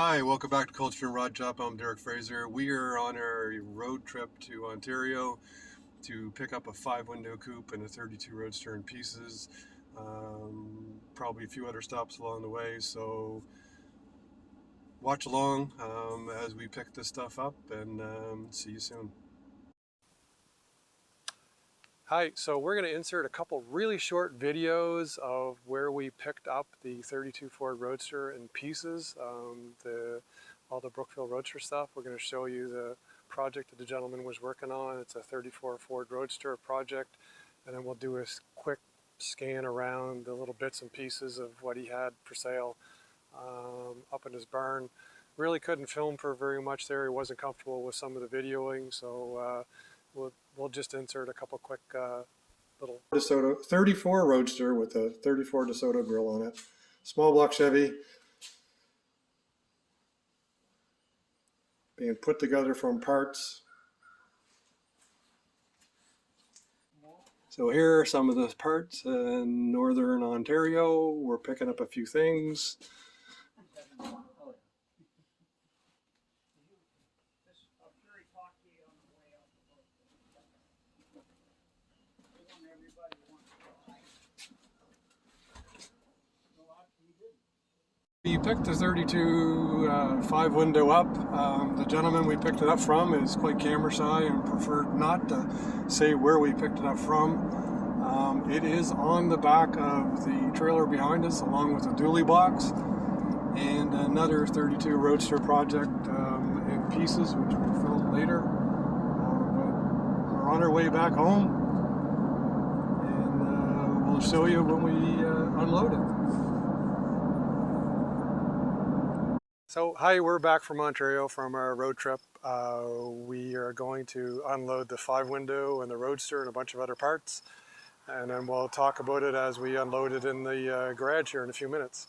Hi, welcome back to Coldstream Rod Shop. I'm Derek Fraser. We are on our road trip to Ontario to pick up a 5-window coupe and a 32 Roadster in pieces. Probably a few other stops along the way, so watch along as we pick this stuff up, and see you soon. Hi, so we're going to insert a couple really short videos of where we picked up the 32 Ford Roadster in pieces, all the Brookville Roadster stuff. We're going to show you the project that the gentleman was working on. It's a 34 Ford Roadster project, and then we'll do a quick scan around the little bits and pieces of what he had for sale up in his barn. Really couldn't film for very much there. He wasn't comfortable with some of the videoing, so we'll just insert a couple quick little DeSoto 34 Roadster with a 34 DeSoto grill on it. Small block Chevy, being put together from parts. So here are some of the parts in Northern Ontario. We're picking up a few things. We picked the 32 5-window up. The gentleman we picked it up from is quite camera shy and preferred not to say where we picked it up from. It is on the back of the trailer behind us, along with a dually box and another 32 Roadster project in pieces, which we'll film later. But we're on our way back home, and we'll show you when we unload it. So, hi, we're back from Ontario from our road trip. We are going to unload the 5-window and the Roadster and a bunch of other parts. And then we'll talk about it as we unload it in the garage here in a few minutes.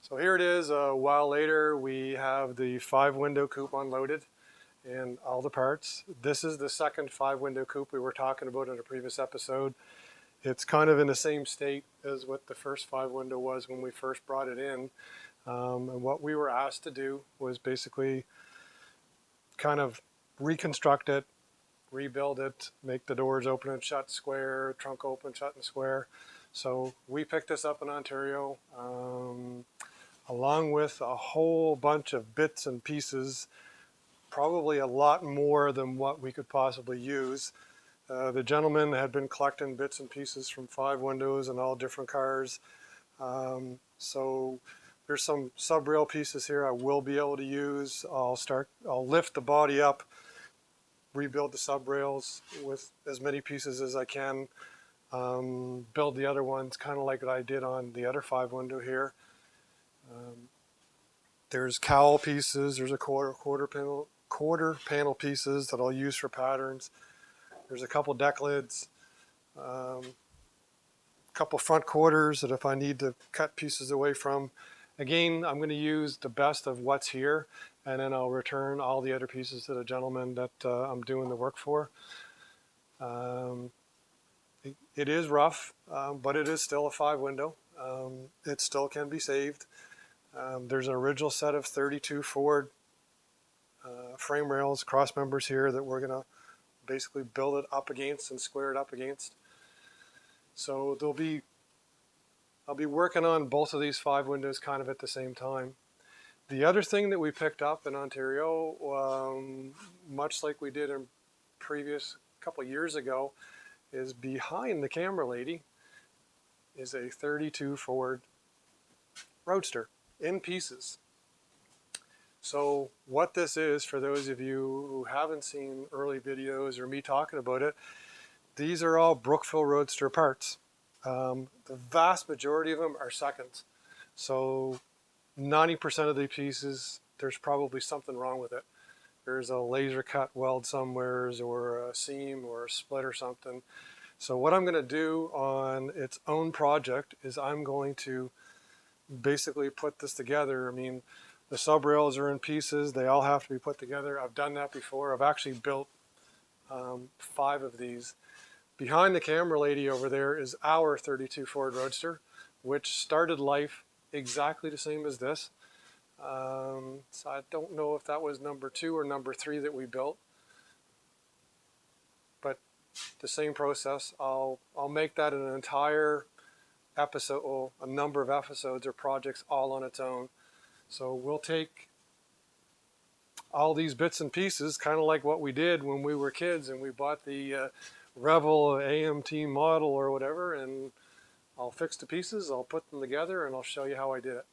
So here it is, a while later. We have the 5-window coupe unloaded and all the parts. This is the second 5-window coupe we were talking about in a previous episode. It's kind of in the same state as what the first 5-window was when we first brought it in. And what we were asked to do was basically kind of reconstruct it, rebuild it, make the doors open and shut square, trunk open, shut and square. So we picked this up in Ontario, along with a whole bunch of bits and pieces, probably a lot more than what we could possibly use. The gentleman had been collecting bits and pieces from 5-windows and all different cars. So there's some sub-rail pieces here I will be able to use. I'll lift the body up, rebuild the sub-rails with as many pieces as I can. Build the other ones kind of like what I did on the other 5-window here. There's cowl pieces, there's a quarter panel pieces that I'll use for patterns. There's a couple deck lids, a couple front quarters that if I need to cut pieces away from. Again, I'm going to use the best of what's here, and then I'll return all the other pieces to the gentleman that I'm doing the work for. It is rough, but it is still a 5-window. It still can be saved. There's an original set of 32 Ford frame rails, cross members here that we're going to basically build it up against and square it up against. So I'll be working on both of these 5-windows kind of at the same time. The other thing that we picked up in Ontario, much like we did in previous couple years ago, is behind the camera lady is a 32 Ford Roadster in pieces. So what this is, for those of you who haven't seen early videos or me talking about it, these are all Brookville Roadster parts. The vast majority of them are seconds. So 90% of the pieces, there's probably something wrong with it. There's a laser cut weld somewheres, or a seam or a split or something. So what I'm going to do on its own project is I'm going to basically put this together. I mean, the sub rails are in pieces. They all have to be put together. I've done that before. I've actually built 5 of these. Behind the camera lady over there is our 32 Ford Roadster, which started life exactly the same as this. So I don't know if that was number 2 or number 3 that we built, but the same process. I'll make that an entire episode, or a number of episodes or projects all on its own. So we'll take all these bits and pieces, kind of like what we did when we were kids and we bought the Revel AMT model or whatever, and I'll fix the pieces, I'll put them together, and I'll show you how I did it.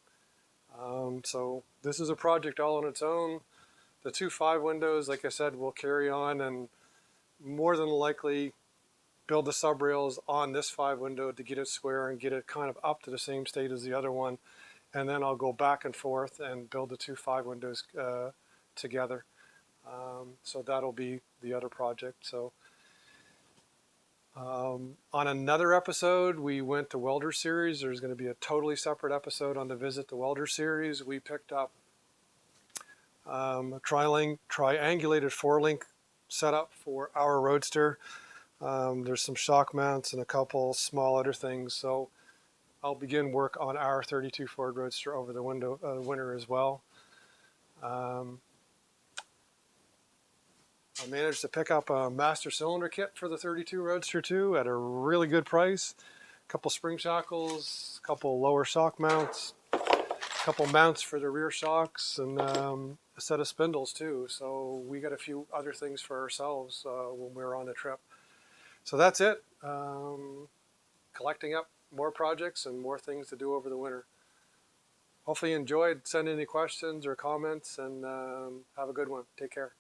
So this is a project all on its own. The 2 5-windows, like I said, will carry on and more than likely build the sub rails on this 5-window to get it square and get it kind of up to the same state as the other one. And then I'll go back and forth and build the 2 5-windows together. So that'll be the other project. So on another episode, we went to Welder Series. There's going to be a totally separate episode on the Visit the Welder Series. We picked up a triangulated 4-link setup for our Roadster. There's some shock mounts and a couple small other things. So I'll begin work on our 32 Ford Roadster over the winter as well. I managed to pick up a master cylinder kit for the 32 Roadster too at a really good price. A couple spring shackles, a couple lower shock mounts, a couple mounts for the rear shocks, and a set of spindles too. So we got a few other things for ourselves when we were on the trip. So that's it. Collecting up more projects and more things to do over the winter. Hopefully you enjoyed. Send any questions or comments, and have a good one. Take care.